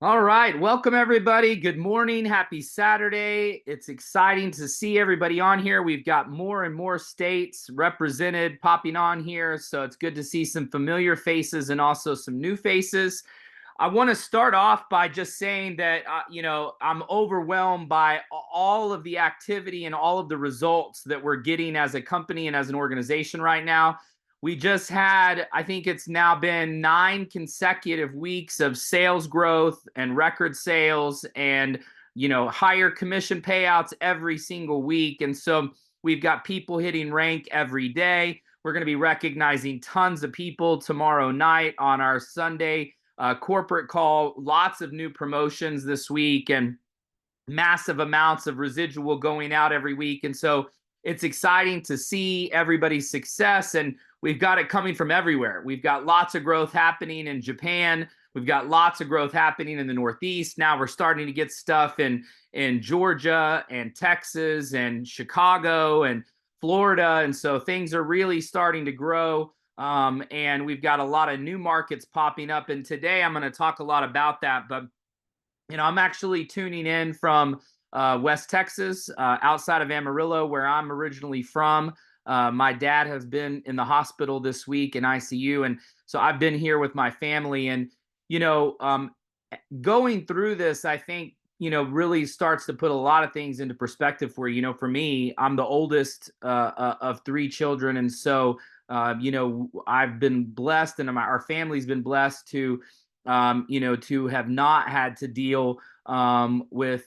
All right. Welcome, everybody. Good morning. Happy Saturday. It's exciting to see everybody on here. We've got more and more states represented popping on here. So it's good to see some familiar faces and also some new faces. I want to start off by just saying that, I'm overwhelmed by all of the activity and all of the results that we're getting as a company and as an organization right now. We just had, I think it's now been 9 consecutive weeks of sales growth and record sales and, higher commission payouts every single week. And so we've got people hitting rank every day. We're going to be recognizing tons of people tomorrow night on our Sunday corporate call. Lots of new promotions this week and massive amounts of residual going out every week. And so it's exciting to see everybody's success. And we've got it coming from everywhere. We've got lots of growth happening in Japan. We've got lots of growth happening in the Northeast. Now we're starting to get stuff in Georgia and Texas and Chicago and Florida. And so things are really starting to grow. And we've got a lot of new markets popping up. And today I'm going to talk a lot about that. But I'm actually tuning in from West Texas, outside of Amarillo, where I'm originally from. My dad has been in the hospital this week in ICU, and so I've been here with my family. And you know, um, going through this, I think really starts to put a lot of things into perspective for you. For me, I'm the oldest of three children, and so I've been blessed, and our family's been blessed to have not had to deal with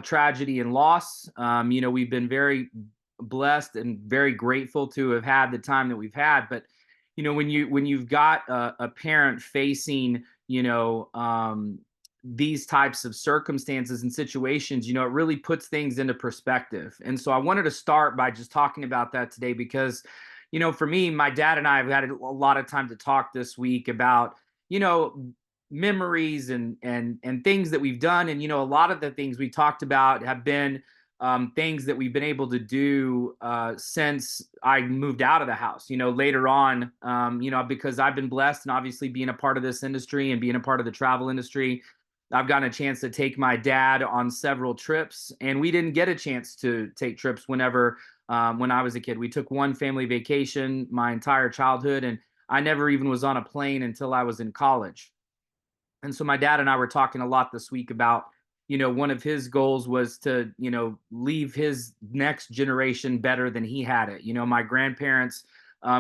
tragedy and loss. We've been very blessed and very grateful to have had the time that we've had. But when you've got a parent facing these types of circumstances and situations, it really puts things into perspective. And so I wanted to start by just talking about that today because, for me, my dad and I have had a lot of time to talk this week about, you know, memories and things that we've done. And a lot of the things we talked about have been things that we've been able to do since I moved out of the house. Later on, because I've been blessed, and obviously being a part of this industry and being a part of the travel industry, I've gotten a chance to take my dad on several trips, and we didn't get a chance to take trips when I was a kid. We took one family vacation my entire childhood, and I never even was on a plane until I was in college. And so my dad and I were talking a lot this week about, one of his goals was to, leave his next generation better than he had it. My grandparents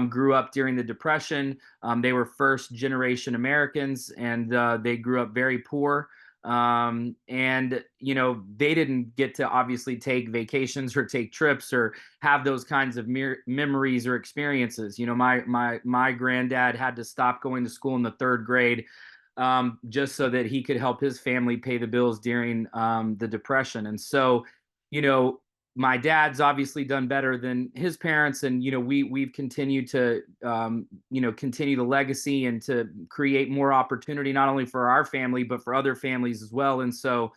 grew up during the Depression. They were first generation Americans, and they grew up very poor. And they didn't get to obviously take vacations or take trips or have those kinds of memories or experiences. My granddad had to stop going to school in the third grade, just so that he could help his family pay the bills during the Depression. And so, you know, my dad's obviously done better than his parents, and we've continued to continue the legacy and to create more opportunity not only for our family but for other families as well. And so,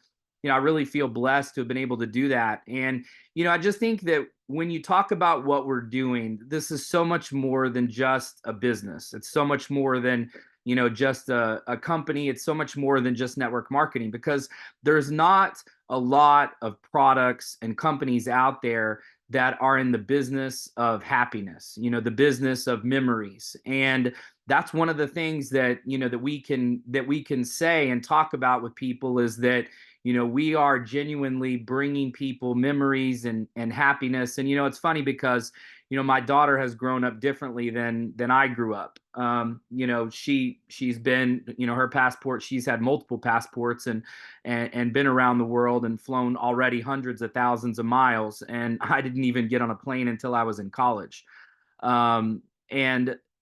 I really feel blessed to have been able to do that. And I just think that when you talk about what we're doing, this is so much more than just a business. It's so much more than just a company. It's so much more than just network marketing, because there's not a lot of products and companies out there that are in the business of happiness, the business of memories. And that's one of the things that that we can say and talk about with people, is that we are genuinely bringing people memories and happiness. And it's funny because my daughter has grown up differently than I grew up. She's been, her passport, she's had multiple passports and been around the world and flown already hundreds of thousands of miles. And I didn't even get on a plane until I was in college. And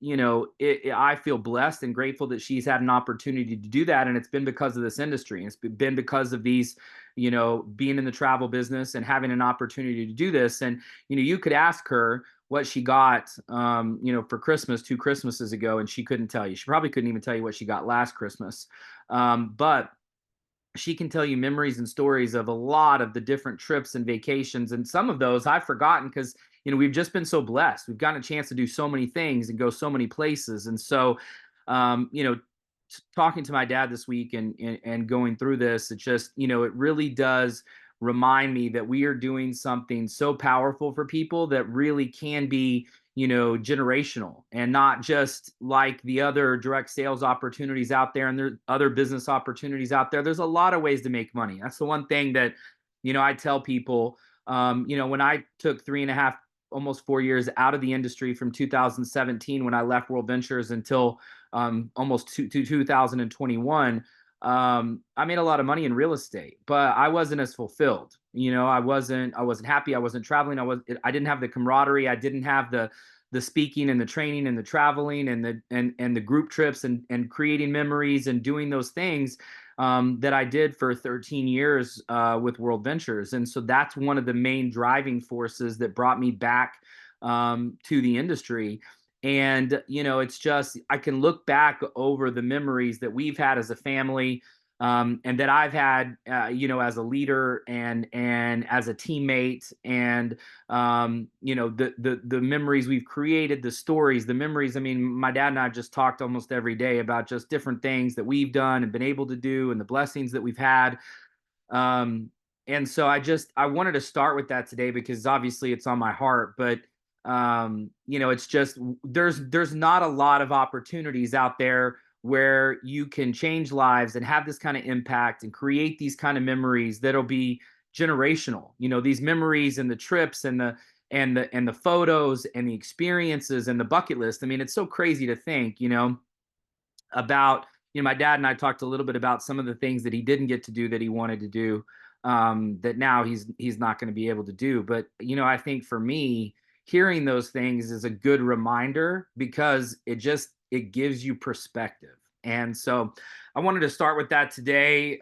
I feel blessed and grateful that she's had an opportunity to do that, and it's been because of this industry. It's been because of these, being in the travel business and having an opportunity to do this. And you could ask her what she got, for Christmas 2 Christmases ago, and she couldn't tell you. She probably couldn't even tell you what she got last Christmas. But she can tell you memories and stories of a lot of the different trips and vacations. And some of those I've forgotten because, we've just been so blessed. We've gotten a chance to do so many things and go so many places. And so, talking to my dad this week and going through this, it just, it really does remind me that we are doing something so powerful for people that really can be, generational, and not just like the other direct sales opportunities out there and there other business opportunities out there. There's a lot of ways to make money. That's the one thing that, I tell people. When I took 3.5, almost 4 years out of the industry from 2017 when I left World Ventures until almost to 2021, I made a lot of money in real estate, but I wasn't as fulfilled. I wasn't happy. I wasn't traveling. I didn't have the camaraderie. I didn't have the speaking and the training and the traveling and the group trips and creating memories and doing those things that I did for 13 years with World Ventures. And so that's one of the main driving forces that brought me back to the industry. And, it's just, I can look back over the memories that we've had as a family, and that I've had, as a leader and as a teammate, and, the memories we've created, the stories, the memories. I mean, my dad and I just talked almost every day about just different things that we've done and been able to do and the blessings that we've had. Um, and so I wanted to start with that today because obviously it's on my heart, but it's just, there's not a lot of opportunities out there where you can change lives and have this kind of impact and create these kind of memories that'll be generational. These memories and the trips and the photos and the experiences and the bucket list. I mean, it's so crazy to think, about, my dad and I talked a little bit about some of the things that he didn't get to do that he wanted to do, that now he's not going to be able to do. But I think for me, hearing those things is a good reminder because it gives you perspective. And so I wanted to start with that today,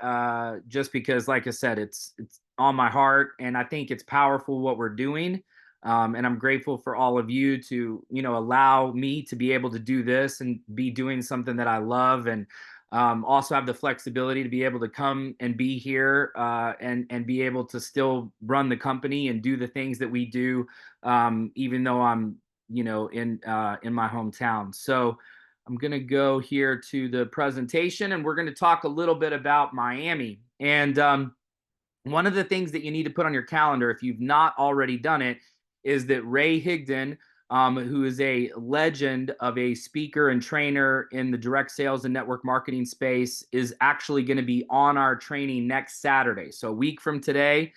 just because, like I said, it's on my heart, and I think it's powerful what we're doing. And I'm grateful for all of you to, allow me to be able to do this and be doing something that I love, and also have the flexibility to be able to come and be here, and be able to still run the company and do the things that we do, even though I'm, in my hometown. So I'm going to go here to the presentation, and we're going to talk a little bit about Miami. And one of the things that you need to put on your calendar, if you've not already done it, is that Ray Higdon, who is a legend of a speaker and trainer in the direct sales and network marketing space, is actually going to be on our training next Saturday. So a week from today,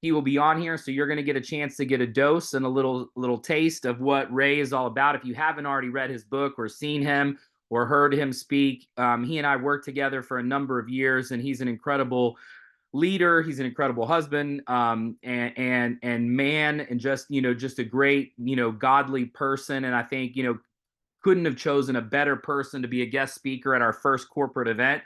he will be on here. So you're going to get a chance to get a dose and a little taste of what Ray is all about. If you haven't already read his book or seen him or heard him speak, he and I worked together for a number of years, and he's an incredible leader. He's an incredible husband, and man, and just a great, godly person. And I think, couldn't have chosen a better person to be a guest speaker at our first corporate event.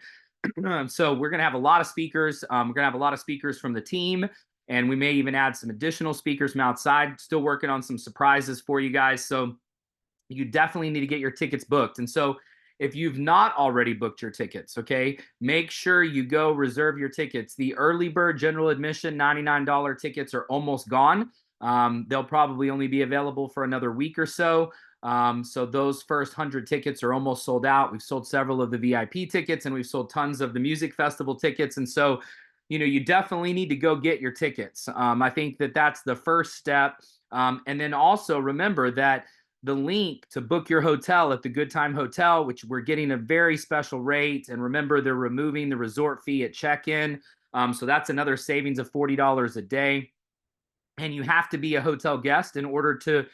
So we're going to have a lot of speakers. We're going to have a lot of speakers from the team, and we may even add some additional speakers from outside. Still working on some surprises for you guys. So you definitely need to get your tickets booked. And so if you've not already booked your tickets, okay, make sure you go reserve your tickets. The early bird general admission $99 tickets are almost gone. They'll probably only be available for another week or so. So those first 100 tickets are almost sold out. We've sold several of the VIP tickets, and we've sold tons of the music festival tickets. And so, you definitely need to go get your tickets. I think that that's the first step. And then also remember that the link to book your hotel at the Good Time Hotel, which we're getting a very special rate. And remember, they're removing the resort fee at check-in. So that's another savings of $40 a day. And you have to be a hotel guest in order to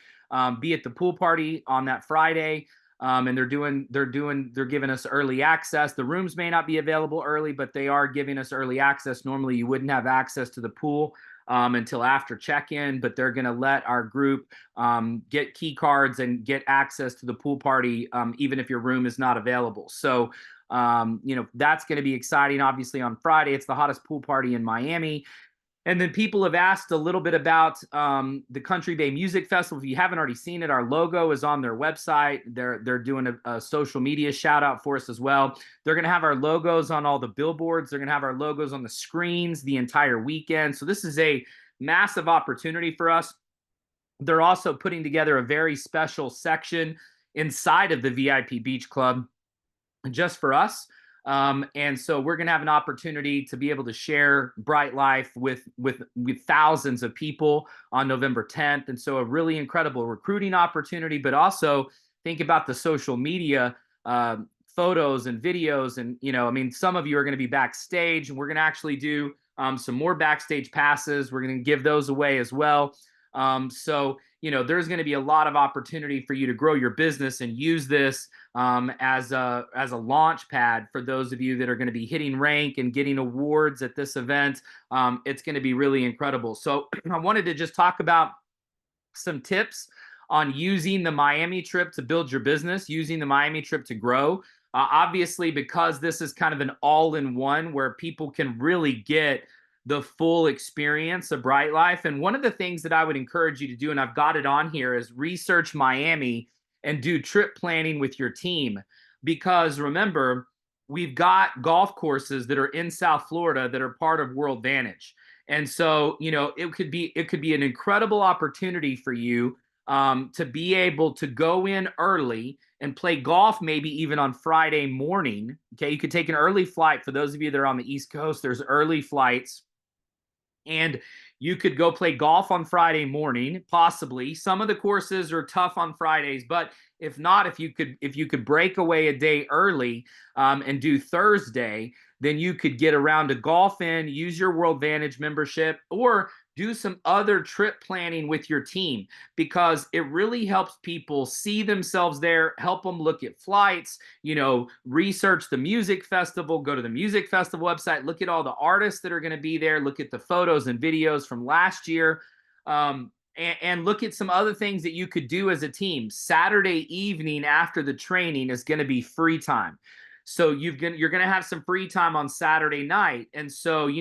be at the pool party on that Friday. And they're giving us early access. The rooms may not be available early, but they are giving us early access. Normally you wouldn't have access to the pool until after check-in, but they're going to let our group get key cards and get access to the pool party, even if your room is not available. So, that's going to be exciting. Obviously on Friday, it's the hottest pool party in Miami. And then people have asked a little bit about the Country Bay Music Festival. If you haven't already seen it, our logo is on their website. They're doing a social media shout out for us as well. They're going to have our logos on all the billboards. They're going to have our logos on the screens the entire weekend. So this is a massive opportunity for us. They're also putting together a very special section inside of the VIP Beach Club, just for us. And so we're going to have an opportunity to be able to share Bryte Lyfe with thousands of people on November 10th. And so a really incredible recruiting opportunity, but also think about the social media uh, photos and videos. And, I mean, some of you are going to be backstage, and we're going to actually do some more backstage passes. We're going to give those away as well. So there's going to be a lot of opportunity for you to grow your business and use this as a launch pad for those of you that are going to be hitting rank and getting awards at this event. It's going to be really incredible. So I wanted to just talk about some tips on using the Miami trip to build your business, using the Miami trip to grow. Obviously, because this is kind of an all-in-one where people can really get the full experience of Bryte Lyfe. And one of the things that I would encourage you to do, and I've got it on here, is research Miami and do trip planning with your team. Because remember, we've got golf courses that are in South Florida that are part of World Vantage. And so, it could be an incredible opportunity for you to be able to go in early and play golf, maybe even on Friday morning. Okay, you could take an early flight. For those of you that are on the East Coast, there's early flights, and you could go play golf on Friday morning, possibly. Some of the courses are tough on Fridays, but if not, if you could break away a day early and do Thursday, then you could get around to golf in, use your World Vantage membership, or do some other trip planning with your team, because it really helps people see themselves there, help them look at flights, research the music festival, go to the music festival website, look at all the artists that are going to be there, look at the photos and videos from last year. And look at some other things that you could do as a team. Saturday evening after the training is going to be free time. So you're going to have some free time on Saturday night. And so,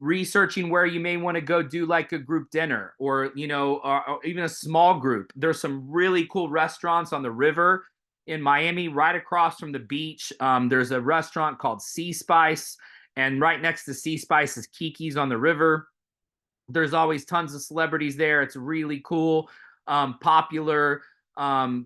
researching where you may want to go do like a group dinner, or even a small group. There's some really cool restaurants on the river in Miami, right across from the beach. There's a restaurant called Sea Spice, and right next to Sea Spice is Kiki's on the river. There's always tons of celebrities there. It's really cool, popular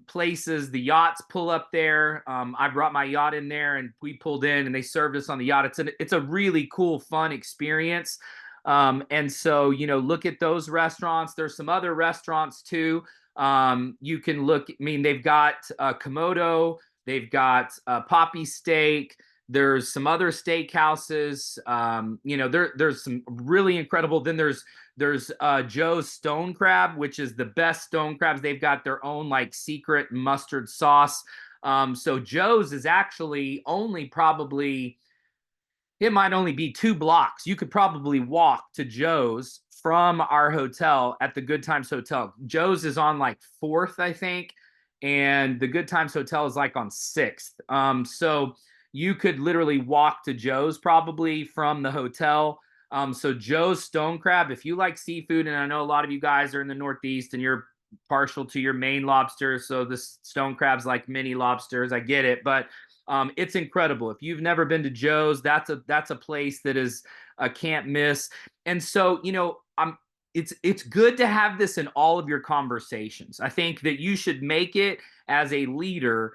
places. The yachts pull up there. I brought my yacht in there, and we pulled in, and they served us on the yacht. It's a really cool, fun experience. And so, look at those restaurants. There's some other restaurants too. You can look. I mean, they've got Komodo. They've got Poppy Steak. There's some other steakhouses. There's some really incredible. Then there's Joe's Stone Crab, which is the best stone crabs. They've got their own like secret mustard sauce. So Joe's is actually only probably, it might only be 2 blocks. You could probably walk to Joe's from our hotel at the Good Times Hotel. Joe's is on like 4th, I think, and the Good Times Hotel is like on 6th. So you could literally walk to Joe's probably from the hotel. So Joe's Stone Crab, if you like seafood, and I know a lot of you guys are in the Northeast and you're partial to your Maine lobster, so the stone crab's like mini lobsters. I get it, but it's incredible. If you've never been to Joe's, that's a place that is a can't miss. And so, it's good to have this in all of your conversations. I think that you should make it, as a leader,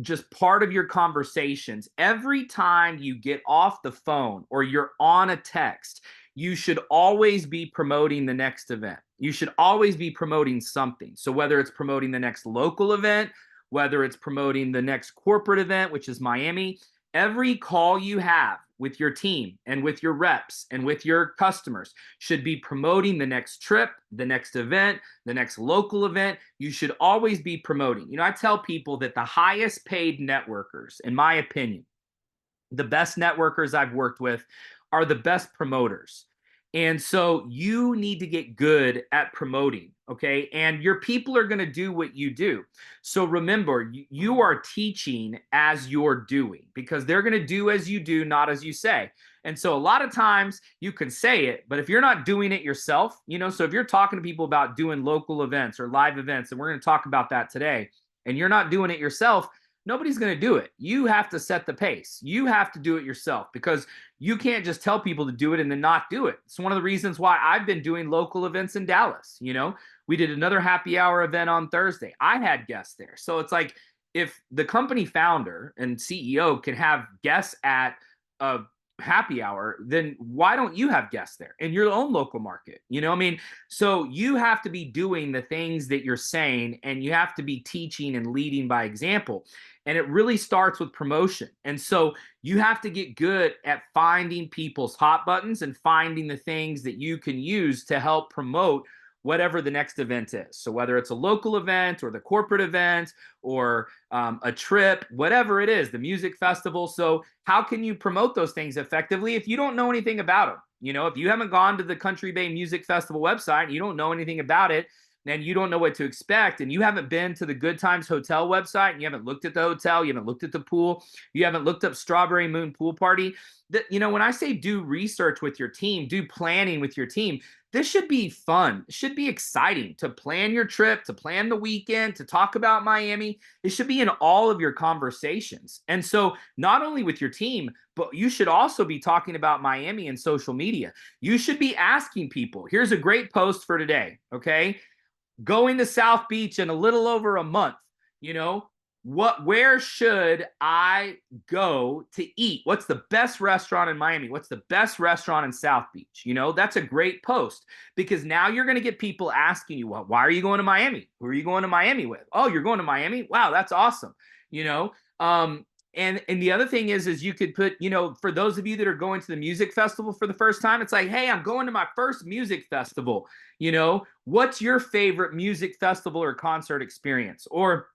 just part of your conversations. Every time you get off the phone or you're on a text, you should always be promoting the next event. You should always be promoting something. So whether it's promoting the next local event, whether it's promoting the next corporate event, which is Miami, every call you have with your team and with your reps and with your customers should be promoting the next trip, the next event, the next local event. You should always be promoting. I tell people that the highest paid networkers, in my opinion, the best networkers I've worked with, are the best promoters. And so you need to get good at promoting, okay? And your people are going to do what you do. So remember, you are teaching as you're doing, because they're going to do as you do, not as you say. And so a lot of times you can say it, but if you're not doing it yourself, so if you're talking to people about doing local events or live events, and we're going to talk about that today, and you're not doing it yourself, nobody's going to do it. You have to set the pace. You have to do it yourself, because you can't just tell people to do it and then not do it. It's one of the reasons why I've been doing local events in Dallas. We did another happy hour event on Thursday. I had guests there. So it's like, if the company founder and CEO can have guests at a happy hour, then why don't you have guests there in your own local market? You know what I mean? So you have to be doing the things that you're saying, and you have to be teaching and leading by example. And it really starts with promotion. And so you have to get good at finding people's hot buttons and finding the things that you can use to help promote whatever the next event is. So whether it's a local event or the corporate event or a trip, whatever it is, the music festival. So how can you promote those things effectively if you don't know anything about them? You know, if you haven't gone to the Country Bay Music Festival website, and you don't know anything about it, and you don't know what to expect, and you haven't been to the Good Times Hotel website, and you haven't looked at the hotel, you haven't looked at the pool, you haven't looked up Strawberry Moon Pool Party. That, you know, when I say do research with your team, do planning with your team, this should be fun. It should be exciting to plan your trip, to plan the weekend, to talk about Miami. It should be in all of your conversations. And so not only with your team, but you should also be talking about Miami in social media. You should be asking people, here's a great post for today, okay? Going to South Beach in a little over a month, you know, where should I go to eat? What's the best restaurant in Miami? What's the best restaurant in South Beach? You know, that's a great post, because now you're going to get people asking you, well, why are you going to Miami? Who are you going to Miami with? Oh, you're going to Miami? Wow, that's awesome. You know, and the other thing is you could put, you know, for those of you that are going to the music festival for the first time, it's like, hey, I'm going to my first music festival. You know, what's your favorite music festival or concert experience? Or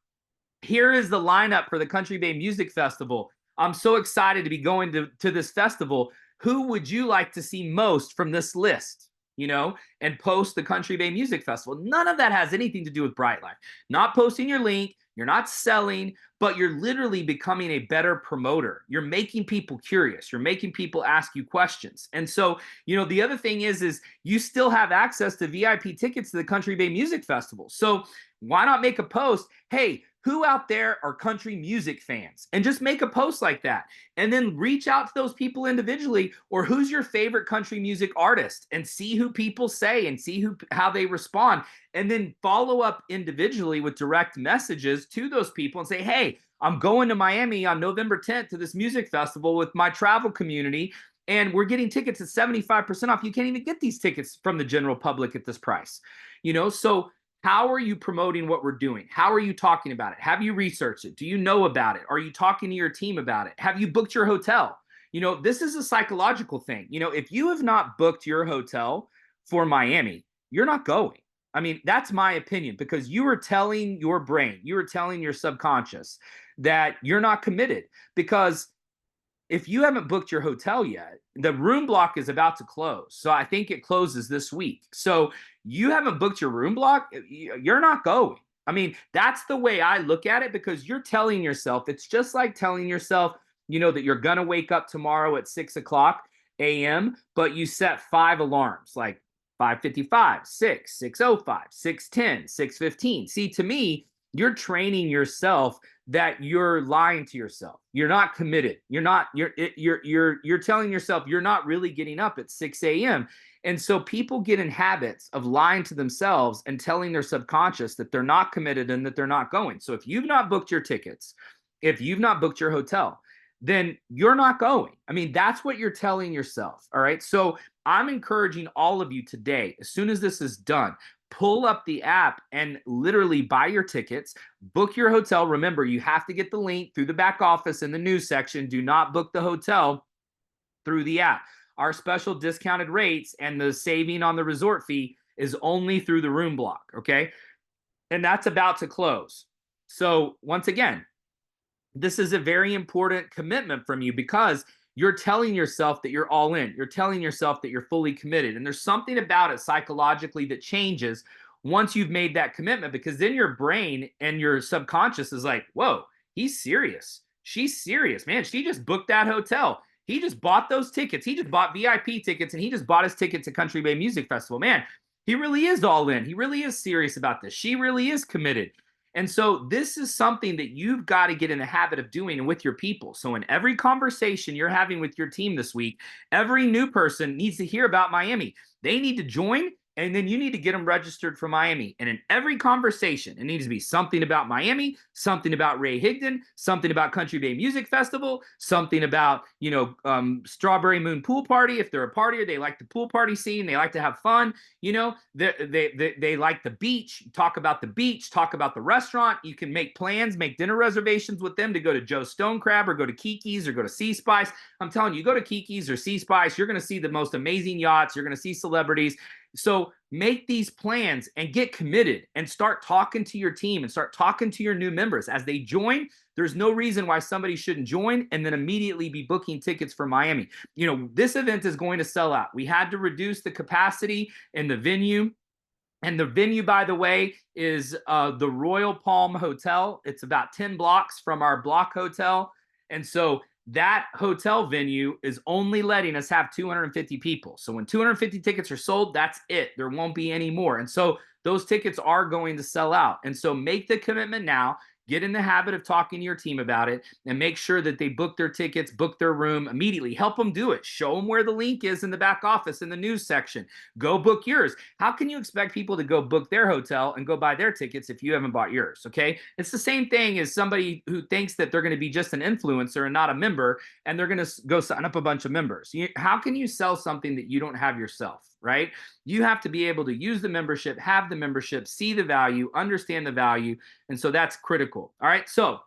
here is the lineup for the Country Bay Music Festival. I'm so excited to be going to this festival. Who would you like to see most from this list? You know, and post the Country Bay Music Festival. None of that has anything to do with Bryte Lyfe. Not posting your link, you're not selling, but you're literally becoming a better promoter. You're making people curious. You're making people ask you questions. And so, you know, the other thing is you still have access to VIP tickets to the Country Bay Music Festival. So why not make a post? Hey, who out there are country music fans? And just make a post like that. And then reach out to those people individually, or who's your favorite country music artist, and see who people say and see how they respond. And then follow up individually with direct messages to those people and say, hey, I'm going to Miami on November 10th to this music festival with my travel community, and we're getting tickets at 75% off. You can't even get these tickets from the general public at this price. You know, so how are you promoting what we're doing? How are you talking about it? Have you researched it? Do you know about it? Are you talking to your team about it? Have you booked your hotel? You know, this is a psychological thing. You know, if you have not booked your hotel for Miami, you're not going. I mean, that's my opinion, because you are telling your brain, you are telling your subconscious that you're not committed. Because if you haven't booked your hotel yet, the room block is about to close. So I think it closes this week. So you haven't booked your room block, you're not going. I mean, that's the way I look at it, because you're telling yourself, it's just like telling yourself, you know, that you're going to wake up tomorrow at 6 o'clock a.m., but you set 5 alarms, like 5:55, 6, 6:05, 6:10, 6:15. See, to me, you're training yourself that you're lying to yourself. You're not committed. You're telling yourself you're not really getting up at 6 a.m. And so people get in habits of lying to themselves and telling their subconscious that they're not committed and that they're not going. So if you've not booked your tickets, if you've not booked your hotel, then you're not going. I mean, that's what you're telling yourself. All right. So I'm encouraging all of you today, as soon as this is done, pull up the app and literally buy your tickets, book your hotel. Remember, you have to get the link through the back office in the news section. Do not book the hotel through the app. Our special discounted rates and the saving on the resort fee is only through the room block. Okay. And that's about to close. So once again, this is a very important commitment from you, because you're telling yourself that you're all in. You're telling yourself that you're fully committed. And there's something about it psychologically that changes once you've made that commitment, because then your brain and your subconscious is like, whoa, he's serious. She's serious, man. She just booked that hotel. He just bought those tickets. He just bought VIP tickets, and he just bought his ticket to Country Bay Music Festival. Man, he really is all in. He really is serious about this. She really is committed. And so this is something that you've got to get in the habit of doing with your people. So in every conversation you're having with your team this week, every new person needs to hear about Miami. They need to join And then you need to get them registered for Miami. And in every conversation, it needs to be something about Miami, something about Ray Higdon, something about Country Bay Music Festival, something about, Strawberry Moon Pool Party. If they're a partier, they like the pool party scene. They like to have fun. They like the beach. Talk about the beach. Talk about the restaurant. You can make plans, make dinner reservations with them to go to Joe's Stone Crab or go to Kiki's or go to Sea Spice. I'm telling you, go to Kiki's or Sea Spice, you're going to see the most amazing yachts. You're going to see celebrities. So make these plans and get committed and start talking to your team and start talking to your new members. As they join, there's no reason why somebody shouldn't join and then immediately be booking tickets for Miami. This event is going to sell out. We had to reduce the capacity in the venue. And the venue, by the way, is the Royal Palm Hotel. It's about 10 blocks from our block hotel. And so that hotel venue is only letting us have 250 people. So when 250 tickets are sold, that's it. There won't be any more. And so those tickets are going to sell out. And so make the commitment now. Get in the habit of talking to your team about it and make sure that they book their tickets, book their room immediately. Help them do it. Show them where the link is in the back office in the news section. Go book yours. How can you expect people to go book their hotel and go buy their tickets if you haven't bought yours? Okay. It's the same thing as somebody who thinks that they're going to be just an influencer and not a member, and they're going to go sign up a bunch of members. How can you sell something that you don't have yourself? Right? You have to be able to use the membership, have the membership, see the value, understand the value. And so that's critical. All right. So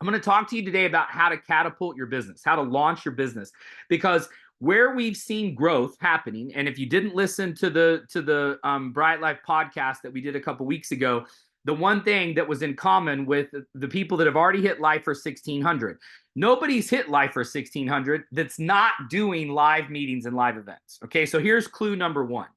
I'm going to talk to you today about how to catapult your business, how to launch your business, because where we've seen growth happening, and if you didn't listen to the Bryte Lyfe podcast that we did a couple weeks ago, the one thing that was in common with the people that have already hit Life for 1600, nobody's hit Life for 1600 that's not doing live meetings and live events. Okay, so here's clue number one.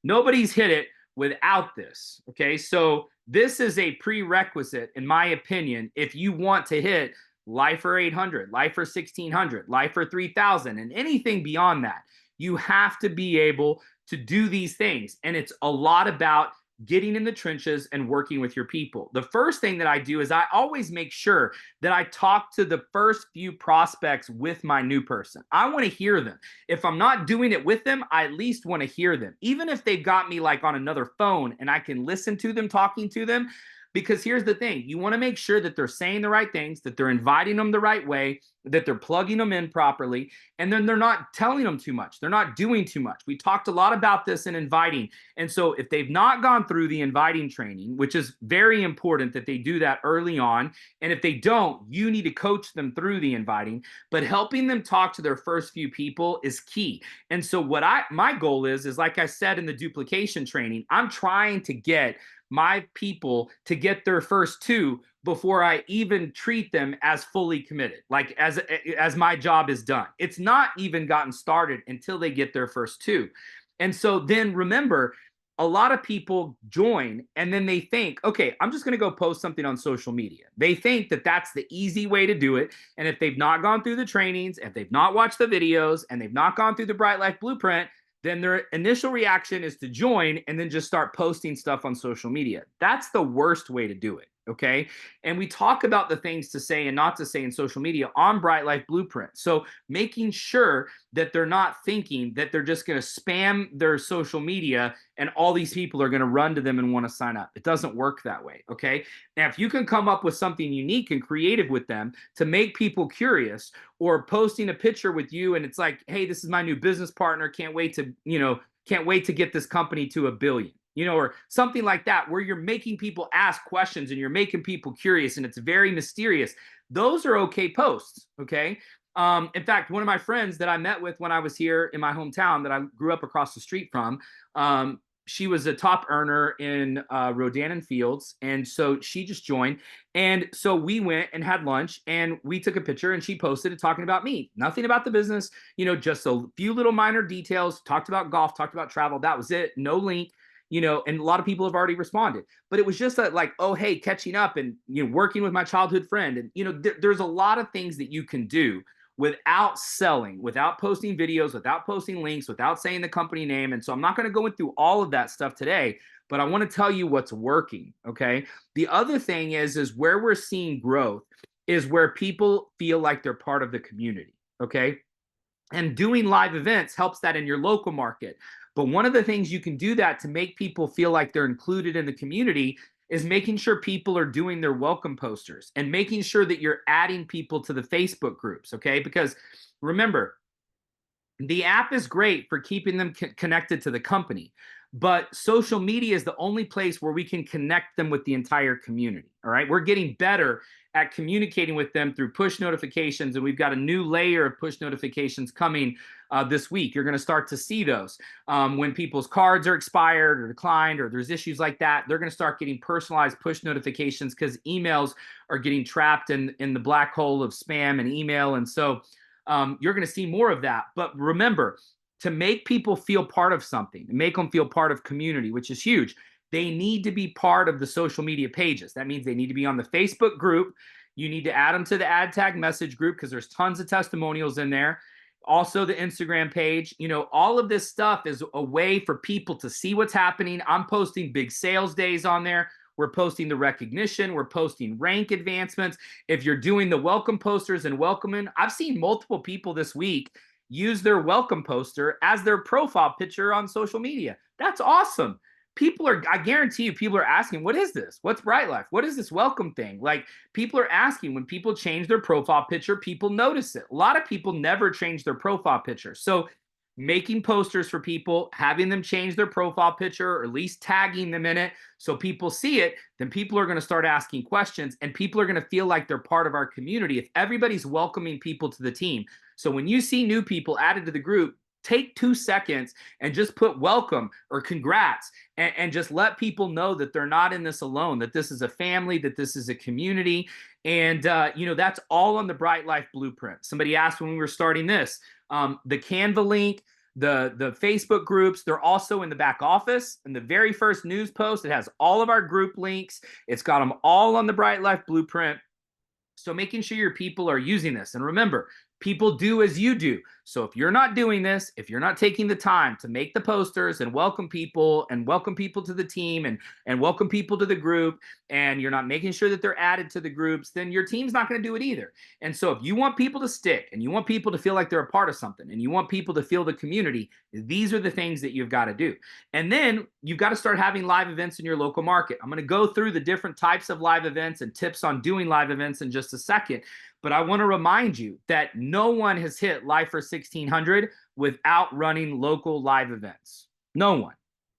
Nobody's hit it without this. Okay, so this is a prerequisite, in my opinion, if you want to hit Life for 800, Life for 1600, Life for 3000, and anything beyond that. You have to be able to do these things. And it's a lot about getting in the trenches and working with your people. The first thing that I do is I always make sure that I talk to the first few prospects with my new person. I want to hear them. If I'm not doing it with them, I at least want to hear them. Even if they've got me like on another phone and I can listen to them talking to them. Because here's the thing, you want to make sure that they're saying the right things, that they're inviting them the right way, that they're plugging them in properly, and then they're not telling them too much. They're not doing too much. We talked a lot about this in inviting. And so if they've not gone through the inviting training, which is very important that they do that early on, and if they don't, you need to coach them through the inviting, but helping them talk to their first few people is key. And so what my goal is like I said in the duplication training, I'm trying to get my people to get their first two before I even treat them as fully committed, like as my job is done. It's not even gotten started until they get their first two. And so then remember, a lot of people join and then they think, okay, I'm just going to go post something on social media. They think that that's the easy way to do it. And if they've not gone through the trainings, if they've not watched the videos, and they've not gone through the Bryte Lyfe Blueprint, then their initial reaction is to join and then just start posting stuff on social media. That's the worst way to do it. Okay. And we talk about the things to say and not to say in social media on Bryte Lyfe Blueprint. So making sure that they're not thinking that they're just going to spam their social media and all these people are going to run to them and want to sign up. It doesn't work that way. Okay. Now, if you can come up with something unique and creative with them to make people curious, or posting a picture with you and it's like, hey, this is my new business partner. Can't wait to get this company to 1 billion. Or something like that, where you're making people ask questions and you're making people curious and it's very mysterious. Those are okay posts, okay? In fact, one of my friends that I met with when I was here in my hometown that I grew up across the street from, she was a top earner in Rodan and Fields, and so she just joined. And so we went and had lunch, and we took a picture, and she posted it talking about me. Nothing about the business, just a few little minor details, talked about golf, talked about travel. That was it. No link. And a lot of people have already responded, but it was just like, oh, hey, catching up and, working with my childhood friend. And, there's a lot of things that you can do without selling, without posting videos, without posting links, without saying the company name. And so I'm not going to go through all of that stuff today, but I want to tell you what's working. Okay. The other thing is where we're seeing growth is where people feel like they're part of the community. Okay. And doing live events helps that in your local market. But one of the things you can do that to make people feel like they're included in the community is making sure people are doing their welcome posters and making sure that you're adding people to the Facebook groups, okay? Because remember, the app is great for keeping them connected to the company, but social media is the only place where we can connect them with the entire community. All right. We're getting better at communicating with them through push notifications, and we've got a new layer of push notifications coming this week. You're going to start to see those when people's cards are expired or declined, or there's issues like that. They're going to start getting personalized push notifications because emails are getting trapped in the black hole of spam and email. And so you're going to see more of that. But remember, to make people feel part of something, and make them feel part of community, which is huge, they need to be part of the social media pages. That means they need to be on the Facebook group. You need to add them to the ad tag message group because there's tons of testimonials in there. Also, the Instagram page. All of this stuff is a way for people to see what's happening. I'm posting big sales days on there. We're posting the recognition. We're posting rank advancements. If you're doing the welcome posters and welcoming, I've seen multiple people this week use their welcome poster as their profile picture on social media. That's awesome. I guarantee you, people are asking, what is this? What's Bryte Lyfe? What is this welcome thing? Like, people are asking. When people change their profile picture, people notice it. A lot of people never change their profile picture. So making posters for people, having them change their profile picture, or at least tagging them in it so people see it, then people are going to start asking questions, and people are going to feel like they're part of our community if everybody's welcoming people to the team. So when you see new people added to the group, take 2 seconds and just put welcome or congrats, and just let people know that they're not in this alone, that this is a family, that this is a community. And, that's all on the Bryte Lyfe blueprint. Somebody asked when we were starting this, the Canva link, the Facebook groups, they're also in the back office. In the very first news post, it has all of our group links. It's got them all on the Bryte Lyfe blueprint. So making sure your people are using this. And remember, people do as you do. So if you're not doing this, if you're not taking the time to make the posters and welcome people to the team and welcome people to the group, and you're not making sure that they're added to the groups, then your team's not going to do it either. And so if you want people to stick, and you want people to feel like they're a part of something, and you want people to feel the community, these are the things that you've got to do. And then you've got to start having live events in your local market. I'm going to go through the different types of live events and tips on doing live events in just a second. But I want to remind you that no one has hit Lyfe 1600 without running local live events. No one.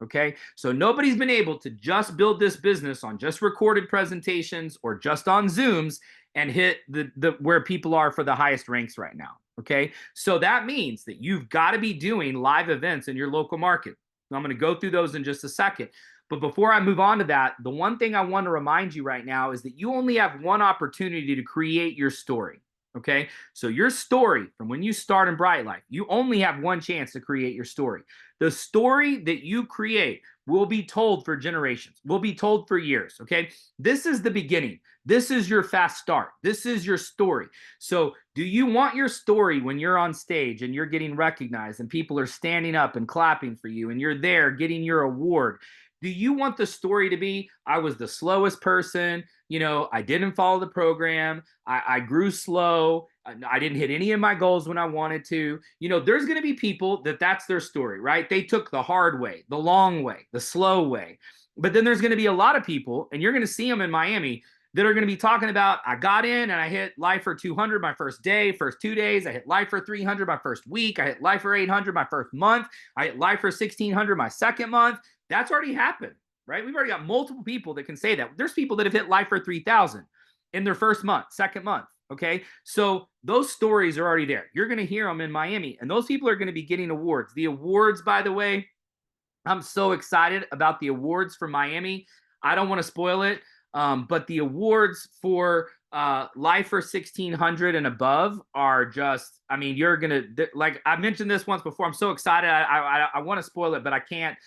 Okay. So nobody's been able to just build this business on just recorded presentations or just on Zooms and hit the where people are for the highest ranks right now. Okay. So that means that you've got to be doing live events in your local market. I'm going to go through those in just a second. But before I move on to that, the one thing I want to remind you right now is that you only have one opportunity to create your story. Okay. So your story from when you start in Bryte Lyfe, you only have one chance to create your story. The story that you create will be told for generations, will be told for years. Okay. This is the beginning. This is your fast start. This is your story. So do you want your story when you're on stage and you're getting recognized and people are standing up and clapping for you and you're there getting your award? Do you want the story to be, I was the slowest person, I didn't follow the program, I grew slow, I didn't hit any of my goals when I wanted to? There's going to be people that's their story, right? They took the hard way, the long way, the slow way. But then there's going to be a lot of people, and you're going to see them in Miami, that are going to be talking about, I got in and I hit Lyfe 200 my first day, first 2 days. I hit Lyfe 300 my first week. I hit Lyfe 800 my first month. I hit Lyfe 1600 my second month. That's already happened, right? We've already got multiple people that can say that. There's people that have hit Lyfe 3000 in their first month, second month. Okay. So those stories are already there. You're going to hear them in Miami, and those people are going to be getting awards. The awards, by the way, I'm so excited about the awards for Miami. I don't want to spoil it. But the awards for Lyfe 1600 and above are just, you're going to, like I mentioned this once before, I'm so excited. I want to spoil it, but I can't.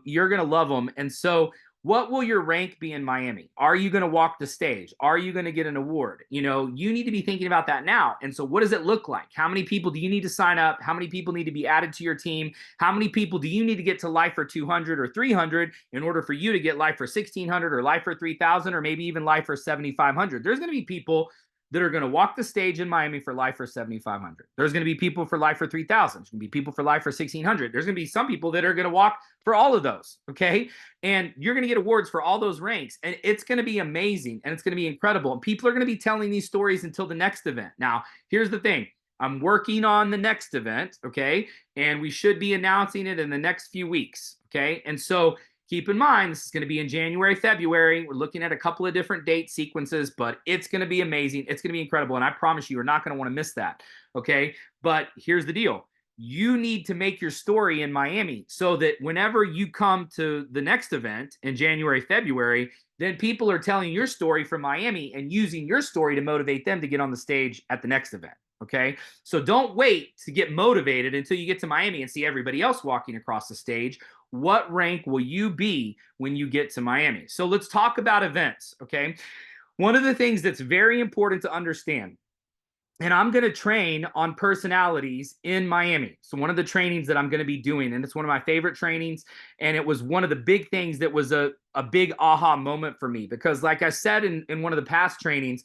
You're going to love them. And so what will your rank be in Miami? Are you going to walk the stage? Are you going to get an award? You need to be thinking about that now. And so what does it look like? How many people do you need to sign up? How many people need to be added to your team? How many people do you need to get to Lyfe 200 or 300 in order for you to get Lyfe 1600 or Lyfe 3000 or maybe even Lyfe 7500? There's going to be people that are going to walk the stage in Miami for Life for 7,500. There's going to be people for Life for 3,000. There's going to be people for Life for 1,600. There's going to be some people that are going to walk for all of those. Okay. And you're going to get awards for all those ranks. And it's going to be amazing. And it's going to be incredible. And people are going to be telling these stories until the next event. Now, here's the thing. I'm working on the next event. Okay. And we should be announcing it in the next few weeks. Okay. And so keep in mind, this is going to be in January, February. We're looking at a couple of different date sequences, but it's going to be amazing. It's going to be incredible. And I promise you, you're not going to want to miss that. Okay. But here's the deal. You need to make your story in Miami so that whenever you come to the next event in January, February, then people are telling your story from Miami and using your story to motivate them to get on the stage at the next event. Okay. So don't wait to get motivated until you get to Miami and see everybody else walking across the stage. What rank will you be when you get to Miami? So let's talk about events, okay? One of the things that's very important to understand, and I'm going to train on personalities in Miami. So one of the trainings that I'm going to be doing, and it's one of my favorite trainings, and it was one of the big things that was a big aha moment for me, because like I said in one of the past trainings,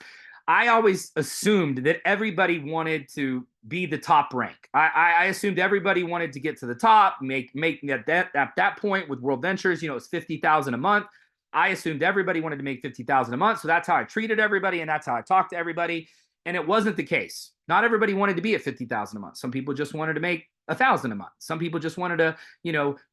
I always assumed that everybody wanted to be the top rank. I assumed everybody wanted to get to the top, make at that point with World Ventures, it's 50,000 a month. I assumed everybody wanted to make 50,000 a month. So that's how I treated everybody. And that's how I talked to everybody. And it wasn't the case. Not everybody wanted to be at 50,000 a month. Some people just wanted to make 1,000 a month. Some people just wanted to,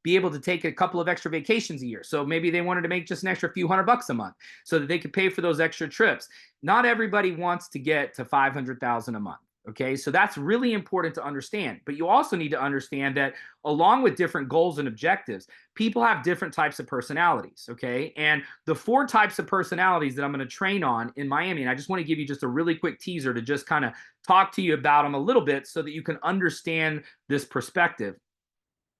be able to take a couple of extra vacations a year. So maybe they wanted to make just an extra few $100 a month so that they could pay for those extra trips. Not everybody wants to get to 500,000 a month. Okay, so that's really important to understand. But you also need to understand that along with different goals and objectives, people have different types of personalities. Okay, and the 4 types of personalities that I'm going to train on in Miami, and I just want to give you just a really quick teaser to just kind of talk to you about them a little bit so that you can understand this perspective.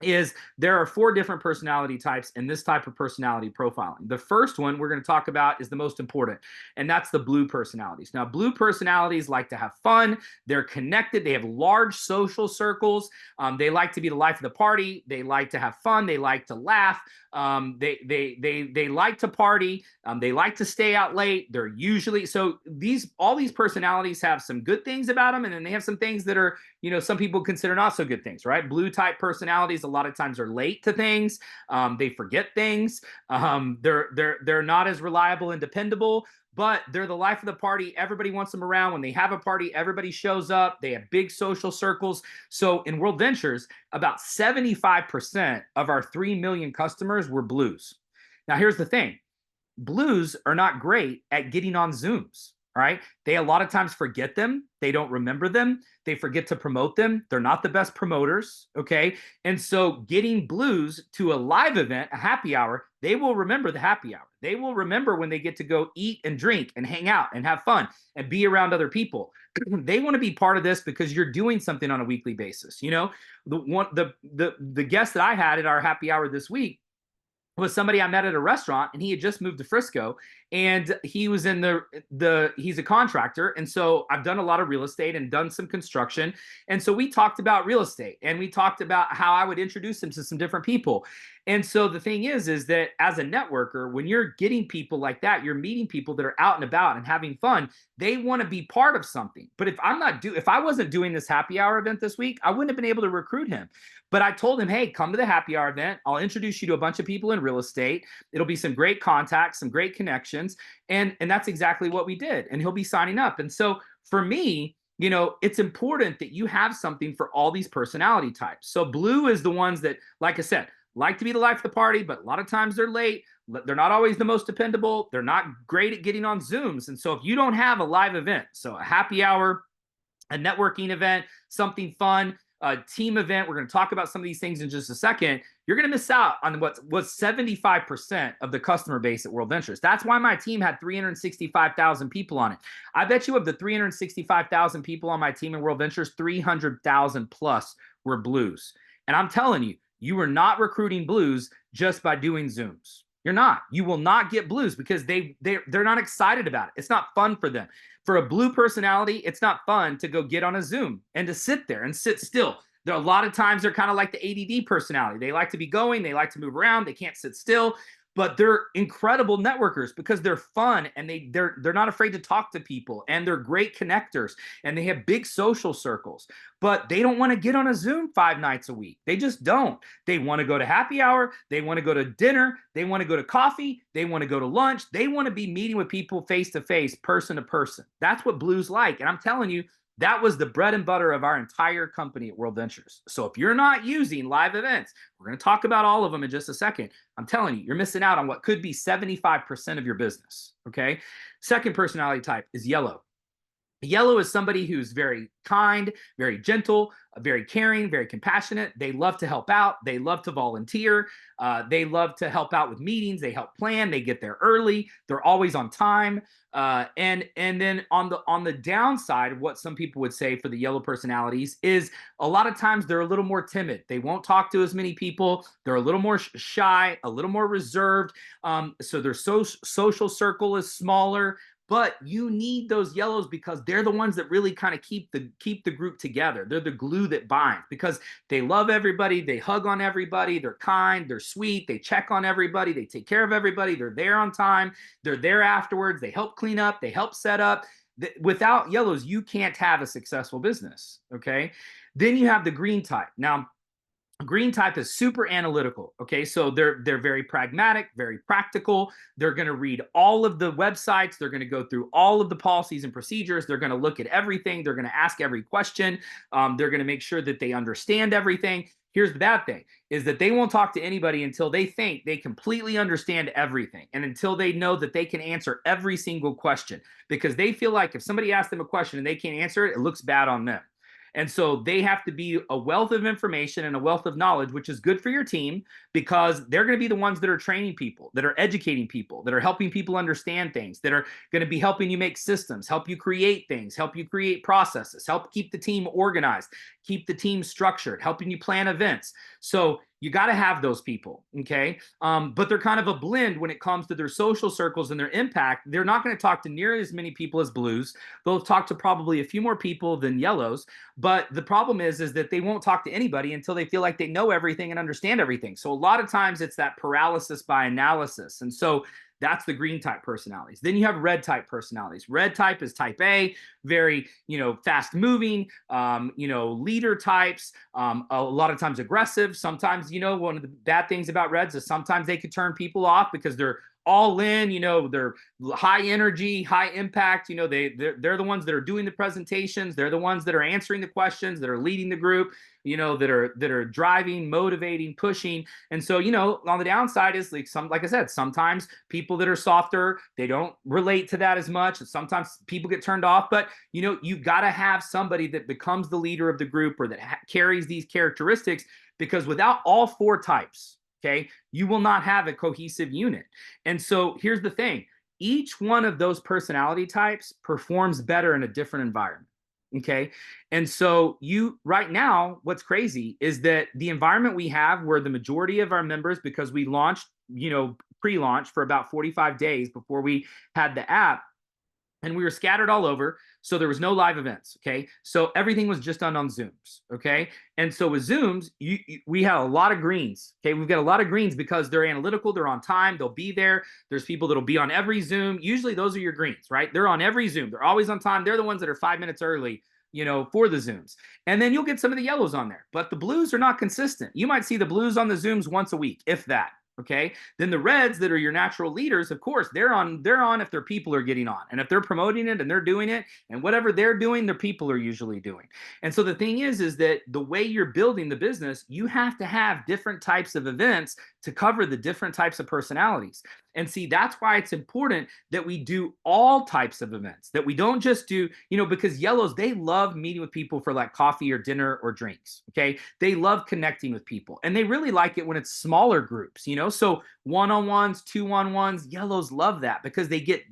Is there are 4 different personality types in this type of personality profiling. The first one we're going to talk about is the most important, and that's the blue personalities. Now, blue personalities like to have fun. They're connected. They have large social circles. They like to be the life of the party. They like to have fun. They like to laugh. They like to party. They like to stay out late. They're usually all these personalities have some good things about them, and then they have some things that are some people consider not so good things, right? Blue type personalities a lot of times are late to things. They forget things. They're not as reliable and dependable, but they're the life of the party. Everybody wants them around. When they have a party, everybody shows up. They have big social circles. So in World Ventures, about 75% of our 3 million customers were blues. Now, here's the thing. Blues are not great at getting on Zooms. All right. They a lot of times forget them. They don't remember them. They forget to promote them. They're not the best promoters. Okay. And so getting blues to a live event, a happy hour, they will remember the happy hour. They will remember when they get to go eat and drink and hang out and have fun and be around other people. They want to be part of this because you're doing something on a weekly basis. The guest that I had at our happy hour this week was somebody I met at a restaurant, and he had just moved to Frisco, and he was in he's a contractor. And so I've done a lot of real estate and done some construction. And so we talked about real estate, and we talked about how I would introduce him to some different people. And so the thing is that as a networker, when you're getting people like that, you're meeting people that are out and about and having fun. They want to be part of something. But if I wasn't doing this happy hour event this week, I wouldn't have been able to recruit him. But I told him, hey, come to the happy hour event. I'll introduce you to a bunch of people in real estate. It'll be some great contacts, some great connections. And that's exactly what we did. And he'll be signing up. And so for me, it's important that you have something for all these personality types. So blue is the ones that, like I said, like to be the life of the party, but a lot of times they're late. They're not always the most dependable. They're not great at getting on Zooms. And so if you don't have a live event, so a happy hour, a networking event, something fun, a team event, we're going to talk about some of these things in just a second, you're going to miss out on what was 75% of the customer base at World Ventures. That's why my team had 365,000 people on it. I bet you of the 365,000 people on my team in World Ventures, 300,000 plus were blues. And I'm telling you, you are not recruiting blues just by doing Zooms. You're not. You will not get blues because they're not excited about it. It's not fun for them. For a blue personality, it's not fun to go get on a Zoom and to sit there and sit still. A lot of times they're kind of like the ADD personality. They like to be going. They like to move around. They can't sit still. but they're incredible networkers because they're fun and they're not afraid to talk to people and they're great connectors and they have big social circles. But they don't want to get on a Zoom 5 nights a week. They just don't. They want to go to happy hour, they want to go to dinner, they want to go to coffee, they want to go to lunch, they want to be meeting with people face to face, person to person. That's what Blue's like. And I'm telling you, that was the bread and butter of our entire company at World Ventures. So if you're not using live events, we're going to talk about all of them in just a second. I'm telling you, you're missing out on what could be 75% of your business. Okay. Second personality type is yellow. Yellow is somebody who's very kind, very gentle, very caring, very compassionate. They love to help out. They love to volunteer. They love to help out with meetings. They help plan. They get there early. They're always on time. And then on the downside, what some people would say for the yellow personalities is a lot of times they're a little more timid. They won't talk to as many people. They're a little more shy, a little more reserved. So their social circle is smaller. But you need those yellows because they're the ones that really kind of keep the group together. They're the glue that binds because they love everybody, they hug on everybody, they're kind, they're sweet, they check on everybody, they take care of everybody, they're there on time, they're there afterwards, they help clean up, they help set up. Without yellows, you can't have a successful business, okay? Then you have the green type. Now, green type is super analytical. Okay, so they're very pragmatic, very practical. They're going to read all of the websites. They're going to go through all of the policies and procedures. They're going to look at everything. They're going to ask every question. They're going to make sure that they understand everything. Here's the bad thing is that they won't talk to anybody until they think they completely understand everything and until they know that they can answer every single question, because they feel like if somebody asks them a question and they can't answer it, it looks bad on them. And so they have to be a wealth of information and a wealth of knowledge, which is good for your team because they're going to be the ones that are training people, that are educating people, that are helping people understand things, that are going to be helping you make systems, help you create things, help you create processes, help keep the team organized, keep the team structured, helping you plan events. So you got to have those people, okay? But they're kind of a blend when it comes to their social circles and their impact. They're not going to talk to nearly as many people as blues. They'll talk to probably a few more people than yellows. But the problem is that they won't talk to anybody until they feel like they know everything and understand everything. So a lot of times it's that paralysis by analysis. And so that's the green type personalities. Then you have red type personalities. Red type is type A, very, fast moving, leader types, a lot of times aggressive. Sometimes, one of the bad things about reds is sometimes they could turn people off because they're all in, they're high energy, high impact. They're the ones that are doing the presentations. They're the ones that are answering the questions, that are leading the group, that are driving, motivating, pushing. And so, on the downside is like I said, sometimes people that are softer, they don't relate to that as much. And sometimes people get turned off, but you've got to have somebody that becomes the leader of the group or that carries these characteristics, because without all four types, okay, you will not have a cohesive unit. And so here's the thing. Each one of those personality types performs better in a different environment. Okay. And so right now, what's crazy is that the environment we have where the majority of our members, because we launched, pre-launch for about 45 days before we had the app, and we were scattered all over. So there was no live events. Okay. So everything was just done on Zooms. Okay. And so with Zooms, we had a lot of greens. Okay. We've got a lot of greens because they're analytical. They're on time. They'll be there. There's people that'll be on every Zoom. Usually those are your greens, right? They're on every Zoom. They're always on time. They're the ones that are 5 minutes early, for the Zooms. And then you'll get some of the yellows on there, but the blues are not consistent. You might see the blues on the Zooms once a week, if that. Okay. Then the reds that are your natural leaders, of course, they're on if their people are getting on. And if they're promoting it and they're doing it, and whatever they're doing, their people are usually doing. And so the thing is that the way you're building the business, you have to have different types of events to cover the different types of personalities. And see, that's why it's important that we do all types of events, that we don't just do, because yellows, they love meeting with people for like coffee or dinner or drinks. Okay. They love connecting with people, and they really like it when it's smaller groups, so one-on-ones, two-on-ones, yellows love that because they get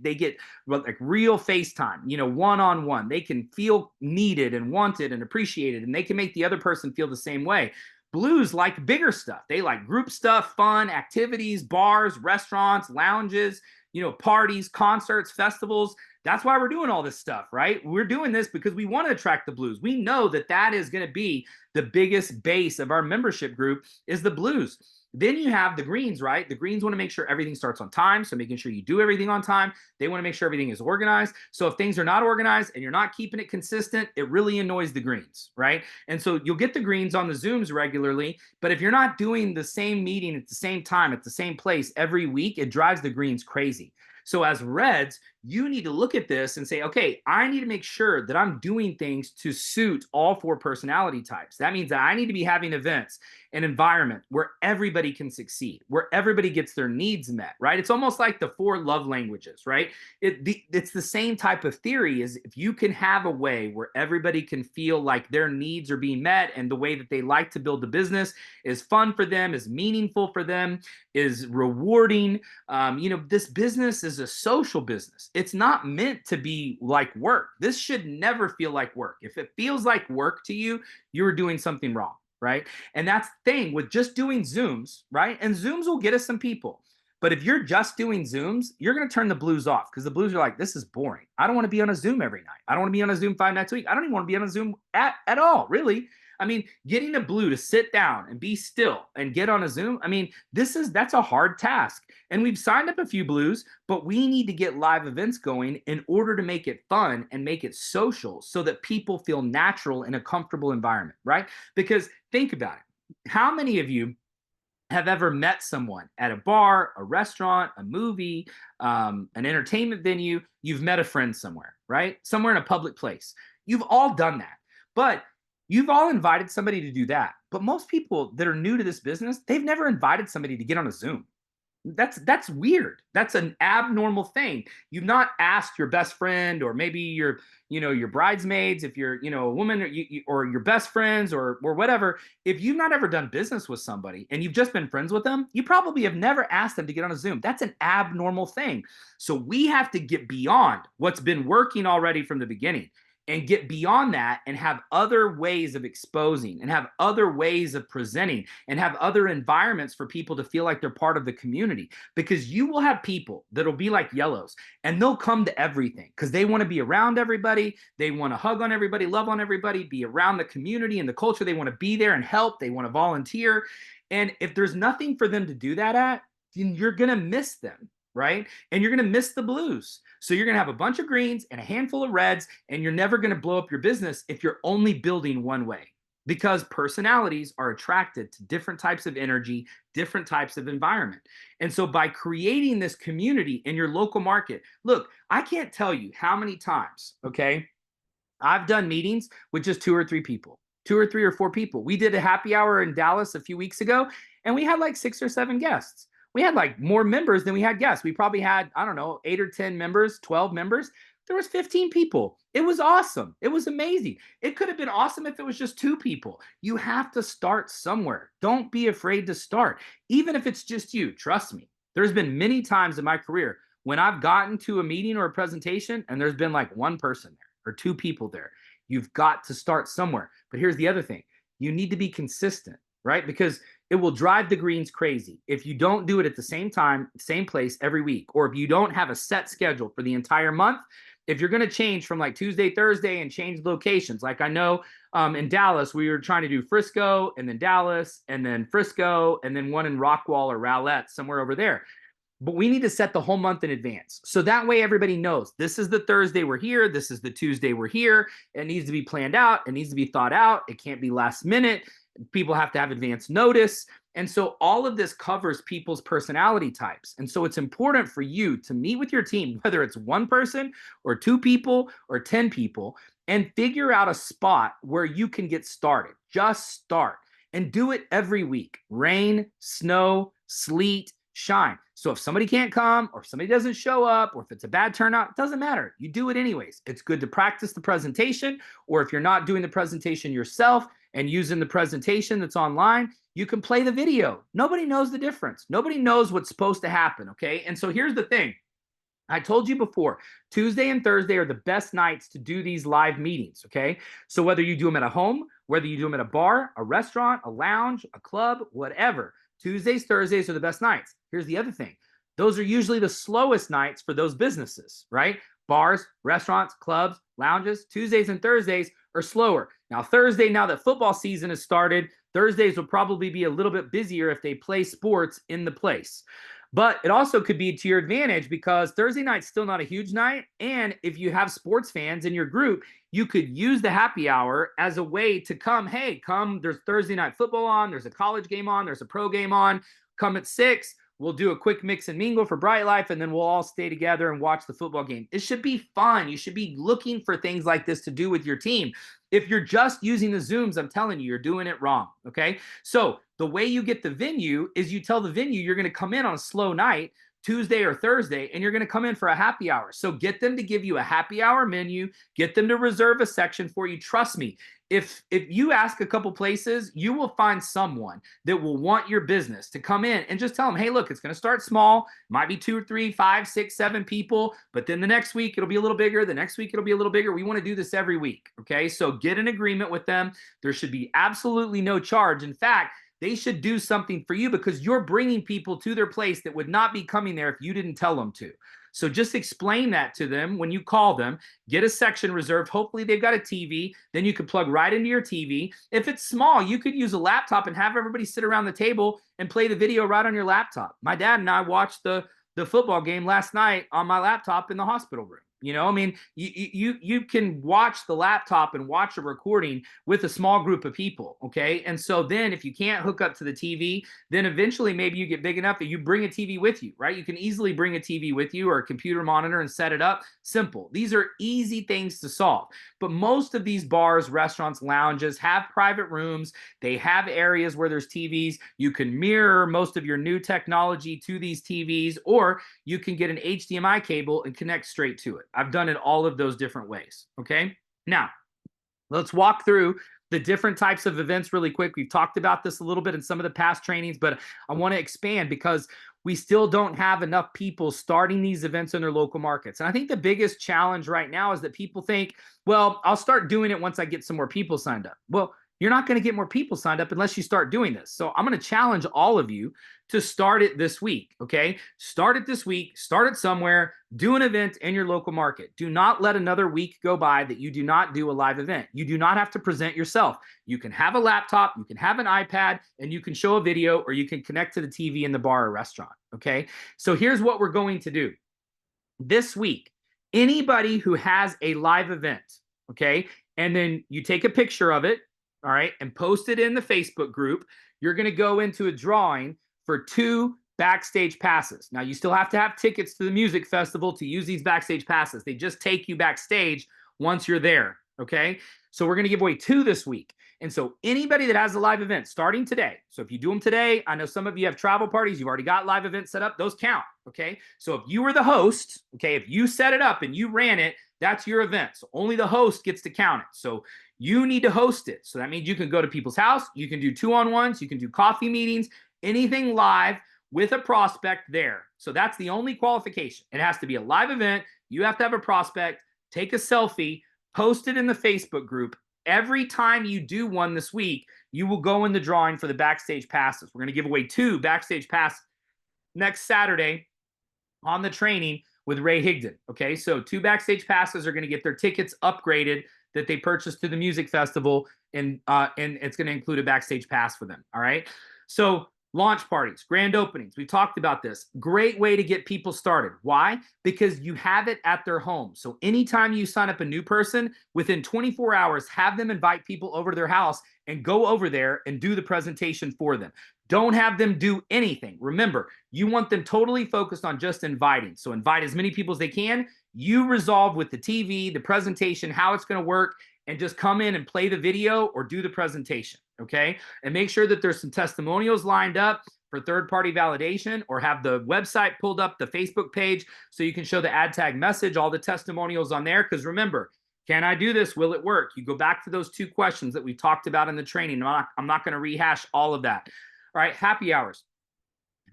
like real FaceTime, one-on-one. They can feel needed and wanted and appreciated, and they can make the other person feel the same way. Blues like bigger stuff. They like group stuff, fun, activities, bars, restaurants, lounges, parties, concerts, festivals. That's why we're doing all this stuff, right? We're doing this because we want to attract the blues. We know that is going to be the biggest base of our membership group is the blues. Then you have the greens, right? The greens want to make sure everything starts on time. So making sure you do everything on time. They want to make sure everything is organized. So if things are not organized and you're not keeping it consistent, it really annoys the greens, right? And so you'll get the greens on the Zooms regularly, but if you're not doing the same meeting at the same time, at the same place every week, it drives the greens crazy. So as reds, you need to look at this and say, okay, I need to make sure that I'm doing things to suit all four personality types. That means that I need to be having events, an environment where everybody can succeed, where everybody gets their needs met, right? It's almost like the four love languages, right? It's the same type of theory. Is if you can have a way where everybody can feel like their needs are being met and the way that they like to build the business is fun for them, is meaningful for them, is rewarding. This business is a social business. It's not meant to be like work. This should never feel like work. If it feels like work to you, you're doing something wrong, right? And that's the thing with just doing Zooms, right? And Zooms will get us some people. But if you're just doing Zooms, you're going to turn the blues off because the blues are like, this is boring. I don't want to be on a Zoom every night. I don't want to be on a Zoom 5 nights a week. I don't even want to be on a Zoom at all, really. I mean, getting a blue to sit down and be still and get on a Zoom, I mean, that's a hard task. And we've signed up a few blues, but we need to get live events going in order to make it fun and make it social so that people feel natural in a comfortable environment, right? Because think about it. How many of you have ever met someone at a bar, a restaurant, a movie, an entertainment venue? You've met a friend somewhere, right? Somewhere in a public place. You've all done that. But you've all invited somebody to do that. But most people that are new to this business, they've never invited somebody to get on a Zoom. That's weird. That's an abnormal thing. You've not asked your best friend or maybe your bridesmaids, if you're, a woman, or your best friends or whatever. If you've not ever done business with somebody and you've just been friends with them, you probably have never asked them to get on a Zoom. That's an abnormal thing. So we have to get beyond what's been working already from the beginning and get beyond that and have other ways of exposing and have other ways of presenting and have other environments for people to feel like they're part of the community. Because you will have people that'll be like yellows and they'll come to everything because they want to be around everybody. They want to hug on everybody, love on everybody, be around the community and the culture. They want to be there and help. They want to volunteer. And if there's nothing for them to do that at, then you're going to miss them, right? And you're going to miss the blues. So you're going to have a bunch of greens and a handful of reds, and you're never going to blow up your business if you're only building one way, because personalities are attracted to different types of energy, different types of environment. And so by creating this community in your local market, look, I can't tell you how many times, okay, I've done meetings with just 2 or 3 people, 2 or 3 or 4 people. We did a happy hour in Dallas a few weeks ago, and we had like 6 or 7 guests. We had like more members than we had guests. We probably had, I don't know, 8 or 10 members, 12 members. There was 15 people. It was awesome. It was amazing. It could have been awesome if it was just 2 people. You have to start somewhere. Don't be afraid to start. Even if it's just you, trust me. There's been many times in my career when I've gotten to a meeting or a presentation and there's been like 1 person there or 2 people there. You've got to start somewhere. But here's the other thing. You need to be consistent, right? Because it will drive the greens crazy if you don't do it at the same time, same place every week, or if you don't have a set schedule for the entire month. If you're going to change from like Tuesday, Thursday and change locations, like I know in Dallas, we were trying to do Frisco and then Dallas and then Frisco and then one in Rockwall or Rowlett, somewhere over there. But we need to set the whole month in advance. So that way everybody knows this is the Thursday we're here. This is the Tuesday we're here. It needs to be planned out. It needs to be thought out. It can't be last minute. People have to have advance notice. And so all of this covers people's personality types. And so it's important for you to meet with your team, whether it's 1 person or 2 people or 10 people, and figure out a spot where you can get started. Just start and do it every week. Rain, snow, sleet, shine. So if somebody can't come or if somebody doesn't show up or if it's a bad turnout, it doesn't matter. You do it anyways. It's good to practice the presentation, or if you're not doing the presentation yourself and using the presentation that's online, you can play the video. Nobody knows the difference. Nobody knows what's supposed to happen, okay? And so here's the thing. I told you before, Tuesday and Thursday are the best nights to do these live meetings, okay? So whether you do them at a home, whether you do them at a bar, a restaurant, a lounge, a club, whatever, Tuesdays, Thursdays are the best nights. Here's the other thing. Those are usually the slowest nights for those businesses, right? Bars, restaurants, clubs, lounges, Tuesdays and Thursdays are slower. Now, Thursday, now that football season has started, Thursdays will probably be a little bit busier if they play sports in the place. But it also could be to your advantage because Thursday night's still not a huge night. And if you have sports fans in your group, you could use the happy hour as a way to come. Hey, come, there's Thursday night football on, there's a college game on, there's a pro game on. Come at 6. We'll do a quick mix and mingle for Bryte Lyfe, and then we'll all stay together and watch the football game. It should be fun. You should be looking for things like this to do with your team. If you're just using the Zooms, I'm telling you, you're doing it wrong, okay? So the way you get the venue is you tell the venue you're going to come in on a slow night, Tuesday or Thursday, and you're going to come in for a happy hour. So get them to give you a happy hour menu, get them to reserve a section for you. Trust me, if you ask a couple places, you will find someone that will want your business to come in and just tell them, hey, look, it's going to start small. Might be 2 or 3, 5, 6, 7 people, but then the next week it'll be a little bigger. The next week it'll be a little bigger. We want to do this every week. Okay. So get an agreement with them. There should be absolutely no charge. In fact, they should do something for you because you're bringing people to their place that would not be coming there if you didn't tell them to. So just explain that to them when you call them, get a section reserved. Hopefully they've got a TV. Then you could plug right into your TV. If it's small, you could use a laptop and have everybody sit around the table and play the video right on your laptop. My dad and I watched the football game last night on my laptop in the hospital room. You know, I mean, you can watch the laptop and watch a recording with a small group of people, okay? And so then if you can't hook up to the TV, then eventually maybe you get big enough that you bring a TV with you, right? You can easily bring a TV with you or a computer monitor and set it up. Simple. These are easy things to solve. But most of these bars, restaurants, lounges have private rooms. They have areas where there's TVs. You can mirror most of your new technology to these TVs, or you can get an HDMI cable and connect straight to it. I've done it all of those different ways, okay? Now, let's walk through the different types of events really quick. We've talked about this a little bit in some of the past trainings, but I want to expand because we still don't have enough people starting these events in their local markets. And I think the biggest challenge right now is that people think, well, I'll start doing it once I get some more people signed up. Well, you're not going to get more people signed up unless you start doing this. So I'm going to challenge all of you to start it this week, okay? Start it this week, start it somewhere, do an event in your local market. Do not let another week go by that you do not do a live event. You do not have to present yourself. You can have a laptop, you can have an iPad, and you can show a video, or you can connect to the TV in the bar or restaurant, okay? So here's what we're going to do. This week, anybody who has a live event, okay, and then you take a picture of it, all right, and post it in the Facebook group, you're going to go into a drawing for 2 backstage passes. Now, you still have to have tickets to the music festival to use these backstage passes. They just take you backstage once you're there, okay? So we're going to give away 2 this week. And so anybody that has a live event starting today, so if you do them today, I know some of you have travel parties, you've already got live events set up, those count, okay? So if you were the host, okay, if you set it up and you ran it, that's your event. So only the host gets to count it. So you need to host it. So that means you can go to people's house, you can do 2-on-1s, you can do coffee meetings, anything live with a prospect there. So that's the only qualification. It has to be a live event. You have to have a prospect, take a selfie, post it in the Facebook group. Every time you do one this week, you will go in the drawing for the backstage passes. We're going to give away 2 backstage passes next Saturday on the training with Ray Higdon. Okay, so 2 backstage passes are going to get their tickets upgraded that they purchased to the music festival, and it's going to include a backstage pass for them. All right, so launch parties, grand openings. We talked about this. Great way to get people started. Why? Because you have it at their home. So anytime you sign up a new person, within 24 hours, have them invite people over to their house and go over there and do the presentation for them. Don't have them do anything. Remember, you want them totally focused on just inviting. So invite as many people as they can. You resolve with the TV, the presentation, how it's going to work, and just come in and play the video or do the presentation, okay? And make sure that there's some testimonials lined up for third-party validation, or have the website pulled up, the Facebook page, so you can show the ad tag message, all the testimonials on there. Because remember, can I do this? Will it work? You go back to those 2 questions that we talked about in the training. I'm not going to rehash all of that. All right, happy hours.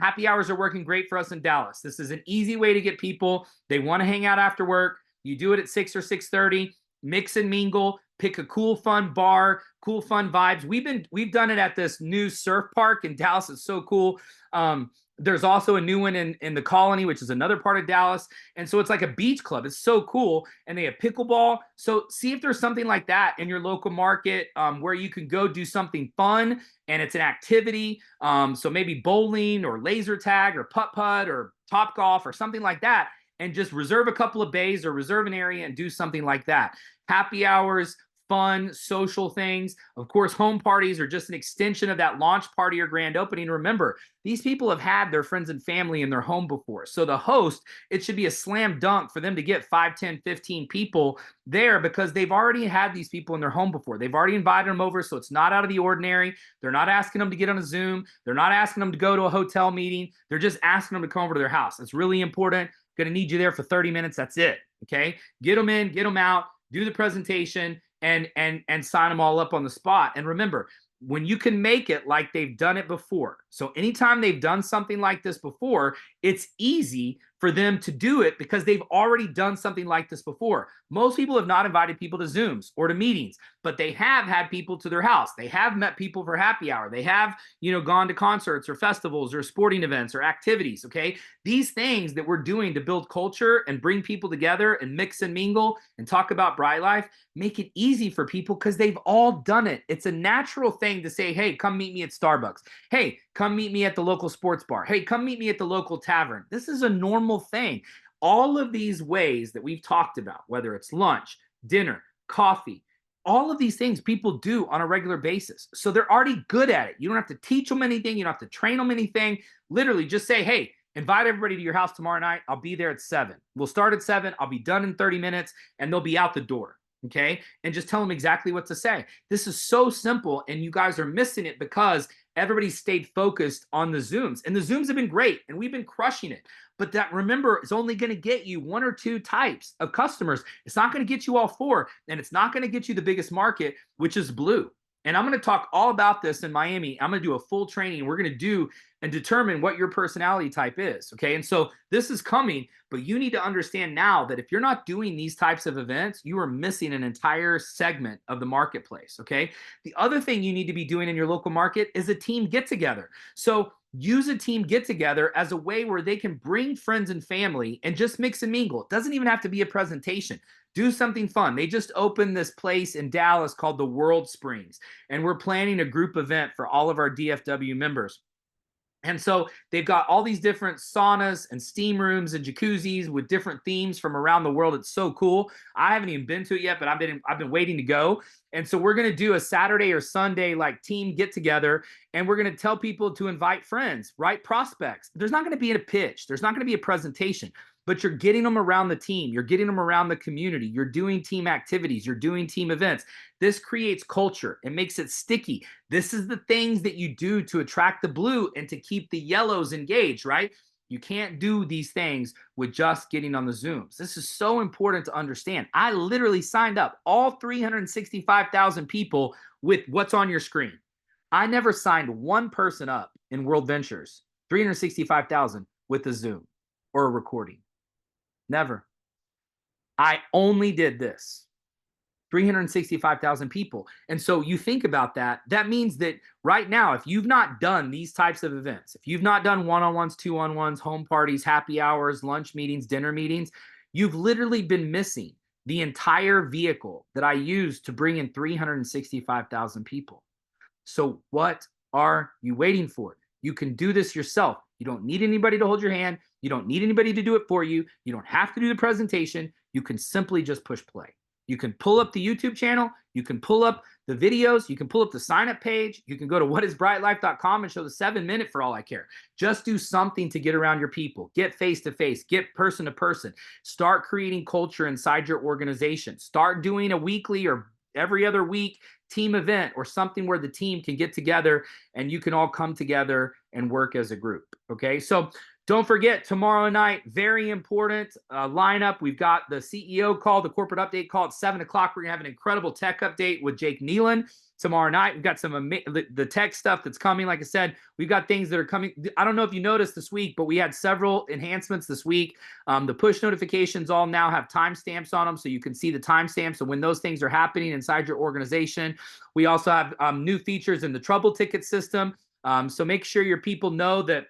Happy hours are working great for us in Dallas. This is an easy way to get people. They want to hang out after work. You do it at 6 or 6:30. Mix and mingle. Pick a cool, fun bar, cool, fun vibes. We've done it at this new surf park in Dallas. It's so cool. There's also a new one in the Colony, which is another part of Dallas. And so it's like a beach club. It's so cool. And they have pickleball. So see if there's something like that in your local market, where you can go do something fun and it's an activity. So maybe bowling or laser tag or putt putt or top golf or something like that. And just reserve a couple of bays or reserve an area and do something like that. Happy hours, fun, social things. Of course, home parties are just an extension of that launch party or grand opening. Remember, these people have had their friends and family in their home before. So the host, it should be a slam dunk for them to get 5, 10, 15 people there because they've already had these people in their home before. They've already invited them over, so it's not out of the ordinary. They're not asking them to get on a Zoom. They're not asking them to go to a hotel meeting. They're just asking them to come over to their house. It's really important. Going to need you there for 30 minutes. That's it. Okay. Get them in, get them out, do the presentation, and sign them all up on the spot. And remember, when you can make it like they've done it before. So anytime they've done something like this before, it's easy for them to do it because they've already done something like this before. Most people have not invited people to Zooms or to meetings, but they have had people to their house. They have met people for happy hour. They have, gone to concerts or festivals or sporting events or activities. Okay. These things that we're doing to build culture and bring people together and mix and mingle and talk about Bryte Lyfe make it easy for people because they've all done it. It's a natural thing to say, hey, come meet me at Starbucks. Hey, come meet me at the local sports bar. Hey, come meet me at the local tavern. This is a normal thing. All of these ways that we've talked about, whether it's lunch, dinner, coffee, all of these things people do on a regular basis. So they're already good at it. You don't have to teach them anything. You don't have to train them anything. Literally just say, hey, invite everybody to your house tomorrow night. I'll be there at 7. We'll start at 7. I'll be done in 30 minutes and they'll be out the door. Okay. And just tell them exactly what to say. This is so simple and you guys are missing it because everybody stayed focused on the Zooms, and the Zooms have been great and we've been crushing it. But that, remember, is only going to get you 1 or 2 types of customers. It's not going to get you all 4, and it's not going to get you the biggest market, which is blue. And I'm going to talk all about this in Miami. I'm going to do a full training. We're going to do and determine what your personality type is. Okay. And so this is coming, but you need to understand now that if you're not doing these types of events, you are missing an entire segment of the marketplace. Okay. The other thing you need to be doing in your local market is a team get together. So use a team get together as a way where they can bring friends and family and just mix and mingle. It doesn't even have to be a presentation. Do something fun. They just opened this place in Dallas called the World Springs, and we're planning a group event for all of our DFW members. And so they've got all these different saunas and steam rooms and jacuzzis with different themes from around the world. It's so cool. I haven't even been to it yet, but I've been waiting to go. And so we're going to do a Saturday or Sunday like team get together, and we're going to tell people to invite friends, right? Prospects. There's not going to be a pitch. There's not going to be a presentation, but you're getting them around the team. You're getting them around the community. You're doing team activities. You're doing team events. This creates culture. It makes it sticky. This is the things that you do to attract the blue and to keep the yellows engaged, right? You can't do these things with just getting on the Zooms. This is so important to understand. I literally signed up all 365,000 people with what's on your screen. I never signed one person up in World Ventures, 365,000 with a Zoom or a recording. Never. I only did this. 365,000 people. And so you think about that, that means that right now, if you've not done these types of events, if you've not done one-on-ones, two-on-ones, home parties, happy hours, lunch meetings, dinner meetings, you've literally been missing the entire vehicle that I used to bring in 365,000 people. So what are you waiting for? You can do this yourself. You don't need anybody to hold your hand. You don't need anybody to do it for you. You don't have to do the presentation. You can simply just push play. You can pull up the YouTube channel. You can pull up the videos. You can pull up the sign-up page. You can go to whatisbrytelife.com and show the 7-minute for all I care. Just do something to get around your people. Get face-to-face. Get person-to-person. Start creating culture inside your organization. Start doing a weekly or every other week team event or something where the team can get together and you can all come together and work as a group. Okay, so don't forget, tomorrow night, very important lineup. We've got the CEO call, the corporate update call at 7 o'clock. We're going to have an incredible tech update with Jake Nealon tomorrow night. We've got some the tech stuff that's coming. Like I said, we've got things that are coming. I don't know if you noticed this week, but we had several enhancements this week. The push notifications all now have timestamps on them, so you can see the timestamps. So when those things are happening inside your organization, we also have new features in the trouble ticket system. So make sure your people know that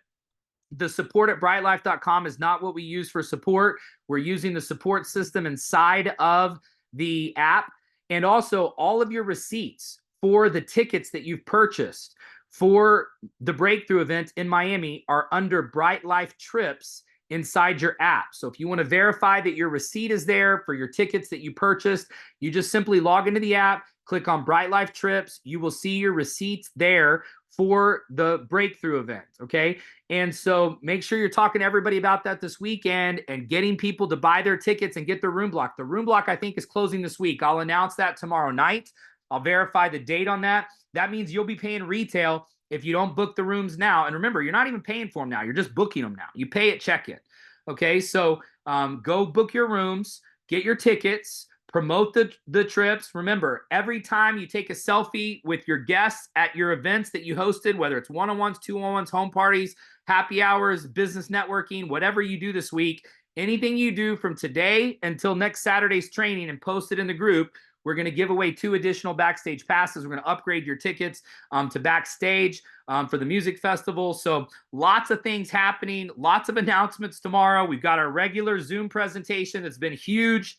The support at brytelyfe.com is not what we use for support. We're using the support system inside of the app. And also all of your receipts for the tickets that you've purchased for the breakthrough event in Miami are under Bryte Lyfe Trips inside your app. So if you want to verify that your receipt is there for your tickets that you purchased, you just simply log into the app, click on Bryte Lyfe Trips. You will see your receipts there for the breakthrough event. Okay. And so make sure you're talking to everybody about that this weekend and getting people to buy their tickets and get their room block. The room block, I think, is closing this week. I'll announce that tomorrow night. I'll verify the date on that. That means you'll be paying retail if you don't book the rooms now. And remember, you're not even paying for them now. You're just booking them now. You pay at check-in. Okay, so go book your rooms, get your tickets, promote the trips. Remember, every time you take a selfie with your guests at your events that you hosted, whether it's one-on-ones, two-on-ones, home parties, happy hours, business networking, whatever you do this week, anything you do from today until next Saturday's training and post it in the group, we're going to give away 2 additional backstage passes. We're going to upgrade your tickets to backstage for the music festival. So lots of things happening, lots of announcements tomorrow. We've got our regular Zoom presentation that's been huge.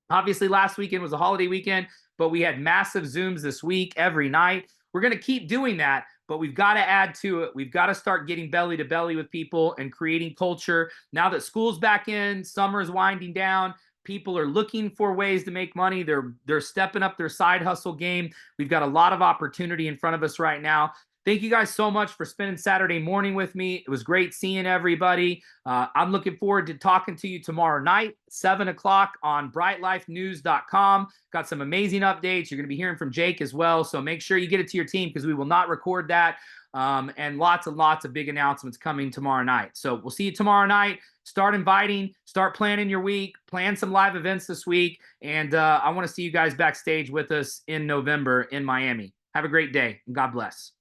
Obviously, last weekend was a holiday weekend, but we had massive Zooms this week every night. We're going to keep doing that, but we've got to add to it. We've got to start getting belly to belly with people and creating culture. Now that school's back in, summer's winding down, people are looking for ways to make money. They're stepping up their side hustle game. We've got a lot of opportunity in front of us right now. Thank you guys so much for spending Saturday morning with me. It was great seeing everybody. I'm looking forward to talking to you tomorrow night, 7 o'clock on BryteLifeNews.com. Got some amazing updates. You're going to be hearing from Jake as well. So make sure you get it to your team because we will not record that. And lots of big announcements coming tomorrow night. So we'll see you tomorrow night. Start inviting, start planning your week, plan some live events this week. And I want to see you guys backstage with us in November in Miami. Have a great day and God bless.